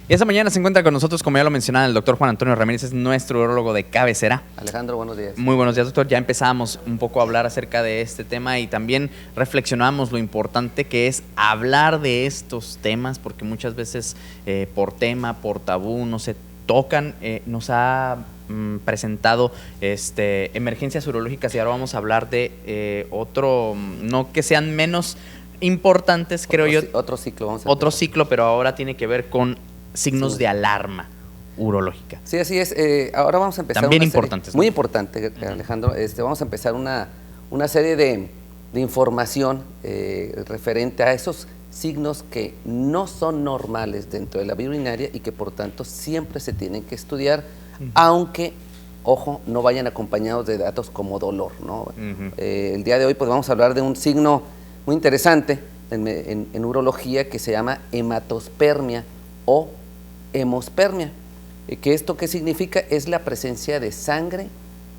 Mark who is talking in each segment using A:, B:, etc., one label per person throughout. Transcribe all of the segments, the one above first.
A: Y esta mañana se encuentra con nosotros, como ya lo mencionaba, el doctor Juan Antonio Ramírez, es nuestro urólogo de cabecera.
B: Alejandro, buenos días.
A: Muy buenos días, doctor. Ya empezamos un poco a hablar acerca de este tema y también reflexionamos lo importante que es hablar de estos temas, porque muchas veces por tema, por tabú, no se tocan. Nos ha presentado emergencias urológicas y ahora vamos a hablar de otro, no que sean menos importantes, creo yo.
B: Otro ciclo, vamos a
A: Otro ciclo, pero ahora tiene que ver con signos
B: Sí.
A: de alarma urológica.
B: Sí, así es. Ahora vamos a empezar
A: También
B: una
A: importantes,
B: serie,
A: ¿no?
B: muy importante, Alejandro. Vamos a empezar una serie de información referente a esos signos que no son normales dentro de la vía urinaria y que por tanto siempre se tienen que estudiar, aunque, ojo, no vayan acompañados de datos como dolor, ¿no? El día de hoy pues vamos a hablar de un signo muy interesante en urología que se llama hematospermia o hemospermia. ¿Que esto qué significa? Es la presencia de sangre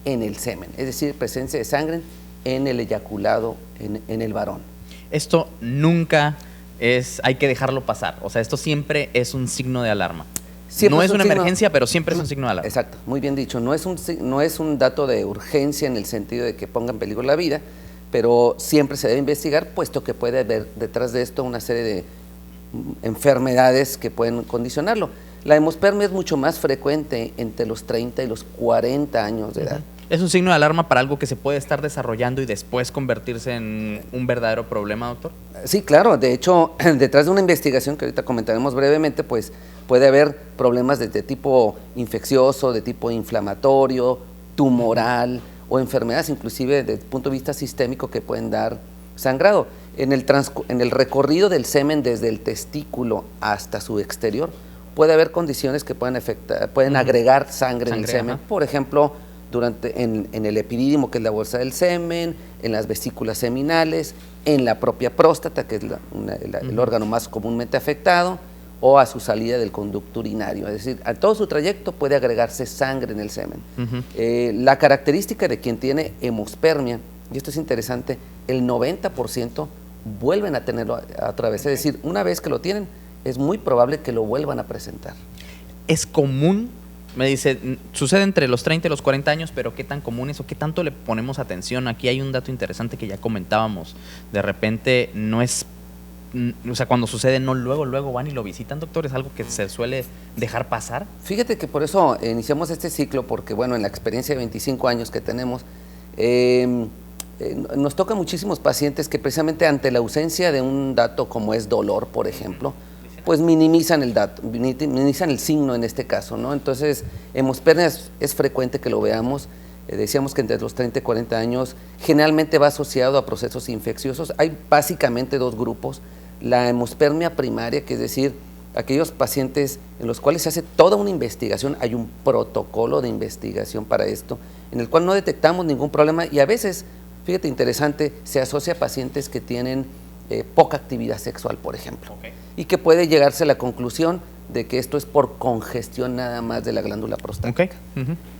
B: en el semen, es decir, presencia de sangre en el eyaculado en el varón.
A: Esto nunca hay que dejarlo pasar, o sea, esto siempre es un signo de alarma.
B: Siempre
A: no es una
B: signo,
A: emergencia, pero siempre es un signo de alarma.
B: Exacto, muy bien dicho. No es un dato de urgencia en el sentido de que ponga en peligro la vida, pero siempre se debe investigar, puesto que puede haber detrás de esto una serie de enfermedades que pueden condicionarlo. La hemospermia es mucho más frecuente entre los 30 y los 40 años de edad.
A: ¿Es un signo de alarma para algo que se puede estar desarrollando y después convertirse en un verdadero problema, doctor?
B: Sí, claro. De hecho, detrás de una investigación que ahorita comentaremos brevemente, pues puede haber problemas de tipo infeccioso, de tipo inflamatorio, tumoral o enfermedades inclusive desde el punto de vista sistémico que pueden dar sangrado. En el recorrido del semen desde el testículo hasta su exterior puede haber condiciones que pueden agregar sangre en el semen.
A: Ajá.
B: Por ejemplo, en el epidídimo, que es la bolsa del semen, en las vesículas seminales, en la propia próstata, que es el órgano más comúnmente afectado, o a su salida del conducto urinario. Es decir, a todo su trayecto puede agregarse sangre en el semen. La característica de quien tiene hemospermia, y esto es interesante, el 90% vuelven a tenerlo otra vez. Es decir, una vez que lo tienen, es muy probable que lo vuelvan a presentar.
A: ¿Es común? Me dice, sucede entre los 30 y los 40 años, pero ¿qué tan común es o qué tanto le ponemos atención? Aquí hay un dato interesante que ya comentábamos. De repente no es, o sea, cuando sucede no luego van y lo visitan, doctor, ¿es algo que se suele dejar pasar?
B: Fíjate que por eso iniciamos este ciclo, porque bueno, en la experiencia de 25 años que tenemos, nos tocan muchísimos pacientes que precisamente ante la ausencia de un dato como es dolor, por ejemplo, pues minimizan el dato, minimizan el signo en este caso, ¿no? Entonces, hemospermia es frecuente que lo veamos. Decíamos que entre los 30 y 40 años generalmente va asociado a procesos infecciosos. Hay básicamente dos grupos: la hemospermia primaria, que es decir, aquellos pacientes en los cuales se hace toda una investigación, hay un protocolo de investigación para esto, en el cual no detectamos ningún problema y a veces, fíjate, interesante, se asocia a pacientes que tienen poca actividad sexual, por ejemplo, y que puede llegarse a la conclusión de que esto es por congestión nada más de la glándula prostática.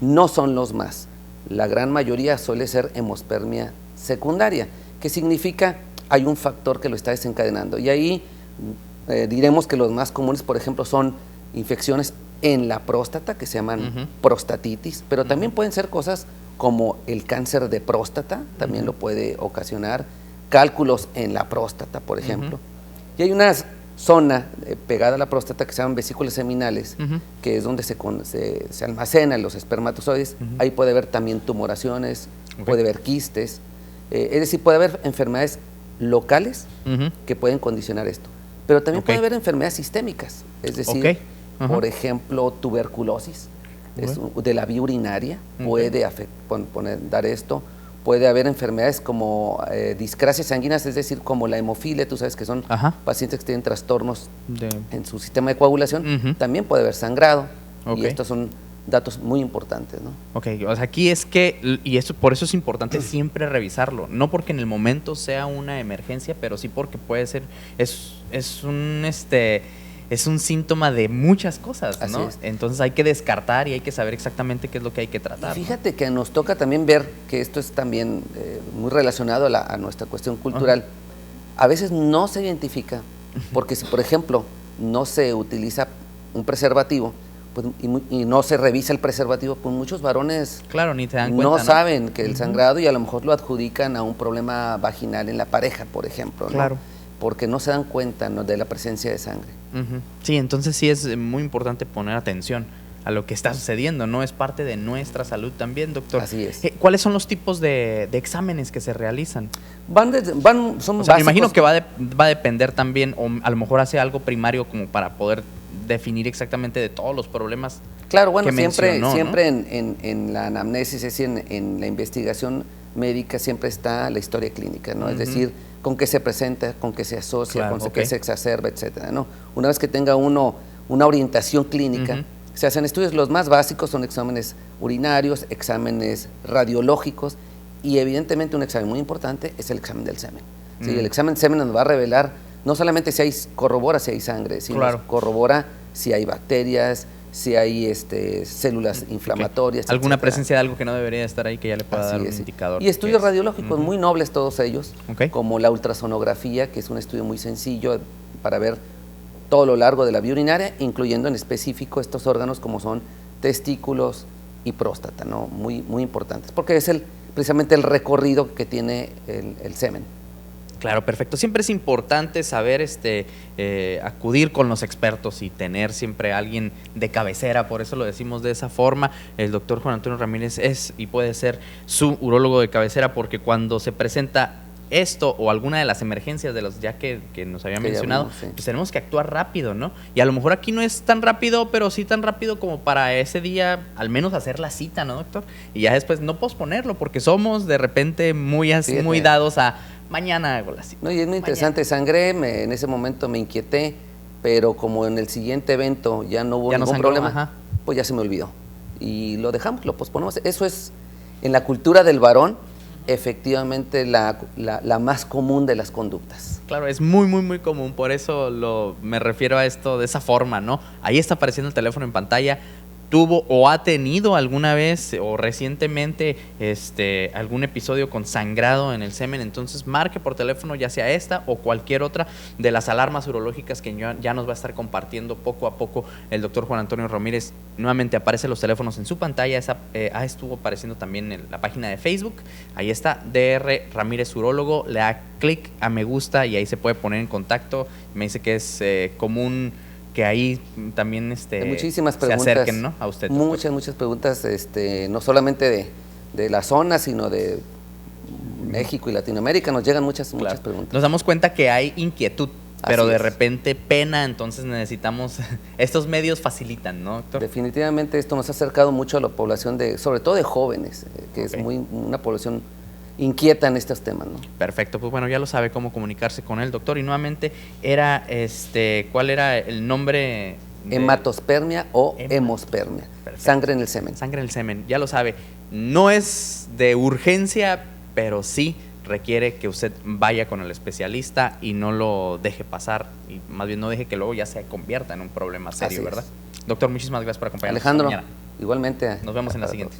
B: No son los más. La gran mayoría suele ser hemospermia secundaria, que significa hay un factor que lo está desencadenando. Y ahí diremos que los más comunes, por ejemplo, son infecciones en la próstata, que se llaman prostatitis, pero también pueden ser cosas como el cáncer de próstata, también lo puede ocasionar, cálculos en la próstata, por ejemplo. Y hay una zona pegada a la próstata que se llaman vesículas seminales, que es donde se almacenan los espermatozoides. Ahí puede haber también tumoraciones, puede haber quistes, es decir, puede haber enfermedades locales que pueden condicionar esto. Pero también puede haber enfermedades sistémicas, es decir, por ejemplo, tuberculosis de la vía urinaria puede dar esto. Puede haber enfermedades como discrasias sanguíneas, es decir, como la hemofilia, tú sabes que son pacientes que tienen trastornos en su sistema de coagulación. También puede haber sangrado, y estos son datos muy importantes, ¿no?
A: Ok, o sea, aquí es que, y eso, por eso es importante siempre revisarlo, no porque en el momento sea una emergencia, pero sí porque puede ser, es un síntoma de muchas cosas, ¿no?
B: Así es.
A: Entonces hay que descartar y hay que saber exactamente qué es lo que hay que tratar.
B: Fíjate, ¿no?, que nos toca también ver que esto es también muy relacionado a nuestra cuestión cultural. A veces no se identifica, porque si, por ejemplo, no se utiliza un preservativo, pues, y no se revisa el preservativo, pues muchos varones
A: claro, ni te dan cuenta,
B: no saben que el sangrado, y a lo mejor lo adjudican a un problema vaginal en la pareja, por ejemplo, ¿no?
A: Claro.
B: Porque no se dan cuenta, ¿no?, de la presencia de sangre.
A: Sí, entonces sí es muy importante poner atención a lo que está sucediendo, ¿no? Es parte de nuestra salud también, doctor.
B: Así es.
A: ¿Cuáles son los tipos de exámenes que se realizan?
B: Son
A: O sea, me
B: básicos.
A: imagino que va a depender también, o a lo mejor hace algo primario como para poder definir exactamente de todos los problemas.
B: Claro, bueno,
A: que mencionó,
B: siempre
A: ¿no?
B: en la anamnesis, es decir, en la investigación médica siempre está la historia clínica, ¿no? Es decir, con qué se presenta, con qué se asocia,
A: Claro,
B: con qué se exacerba, etcétera, ¿no? Una vez que tenga uno una orientación clínica, se hacen estudios. Los más básicos son exámenes urinarios, exámenes radiológicos, y evidentemente un examen muy importante es el examen del semen. ¿Sí? El examen del semen nos va a revelar no solamente corrobora si hay sangre, sino corrobora si hay bacterias, si hay células inflamatorias.
A: Alguna
B: etcétera.
A: presencia de algo que no debería estar ahí, que ya le pueda dar un indicador.
B: Y estudios radiológicos muy nobles todos ellos,
A: Okay.
B: como la ultrasonografía, que es un estudio muy sencillo para ver todo lo largo de la vía urinaria, incluyendo en específico estos órganos como son testículos y próstata, ¿no? Muy, muy importantes, porque es precisamente el recorrido que tiene el semen.
A: Claro, perfecto. Siempre es importante saber acudir con los expertos y tener siempre a alguien de cabecera, por eso lo decimos de esa forma. El doctor Juan Antonio Ramírez es y puede ser su urólogo de cabecera, porque cuando se presenta esto o alguna de las emergencias de los que nos había mencionado, pues tenemos que actuar rápido, ¿no? Y a lo mejor aquí no es tan rápido, pero sí tan rápido como para ese día al menos hacer la cita, ¿no, doctor? Y ya después no posponerlo, porque somos de repente muy dados a mañana hago la cita.
B: No, y es muy interesante, sangré, en ese momento me inquieté, pero como en el siguiente evento ya no hubo ningún problema, pues ya se me olvidó. Y lo dejamos, lo posponemos. Eso es, en la cultura del varón, efectivamente la más común de las conductas.
A: Claro, es muy, muy, muy común, por eso me refiero a esto de esa forma, ¿no? Ahí está apareciendo el teléfono en pantalla. ¿Tuvo o ha tenido alguna vez o recientemente algún episodio con sangrado en el semen? Entonces marque por teléfono, ya sea esta o cualquier otra de las alarmas urológicas que ya nos va a estar compartiendo poco a poco el doctor Juan Antonio Ramírez. Nuevamente aparecen los teléfonos en su pantalla, estuvo apareciendo también en la página de Facebook. Ahí está, DR Ramírez Urólogo, le da clic a me gusta y ahí se puede poner en contacto. Me dice que es común que ahí también
B: muchísimas
A: se
B: preguntas,
A: acerquen, ¿no?, a usted.
B: Muchas preguntas, no solamente de la zona, sino de México y Latinoamérica, nos llegan muchas preguntas.
A: Nos damos cuenta que hay inquietud, pero de repente pena, entonces necesitamos, estos medios facilitan, ¿no, doctor?
B: Definitivamente esto nos ha acercado mucho a la población, sobre todo de jóvenes, que es una población inquieta en estos temas, ¿no?
A: Perfecto, pues bueno, ya lo sabe cómo comunicarse con el doctor. Y nuevamente era, ¿cuál era el nombre?
B: Hematospermia o hemospermia. Perfecto. Sangre en el semen.
A: Sangre en el semen, ya lo sabe. No es de urgencia, pero sí requiere que usted vaya con el especialista y no lo deje pasar, y más bien no deje que luego ya se convierta en un problema serio, ¿verdad? Doctor, muchísimas gracias por acompañarnos.
B: Alejandro, igualmente.
A: Nos vemos en la siguiente.